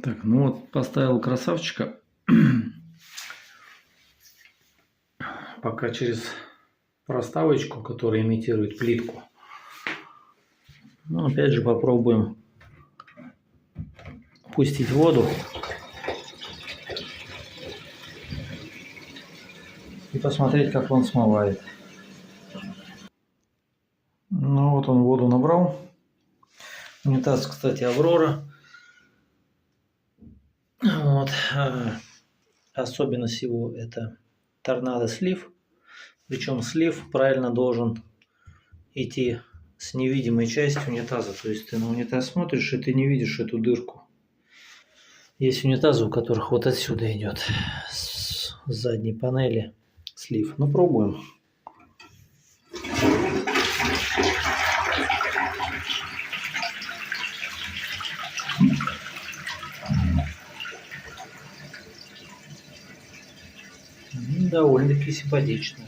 Так, ну вот поставил красавчика. Пока через проставочку, которая имитирует плитку. Ну, опять же попробуем пустить воду. И посмотреть, как он смывает. Ну вот он воду набрал. Унитаз, кстати, Аврора. Вот. Особенность его это торнадо слив. Причем слив правильно должен идти с невидимой части унитаза. То есть ты на унитаз смотришь, и ты не видишь эту дырку. Есть унитазы, у которых вот отсюда идет с задней панели слив. Ну, пробуем. Довольно-таки симпатично.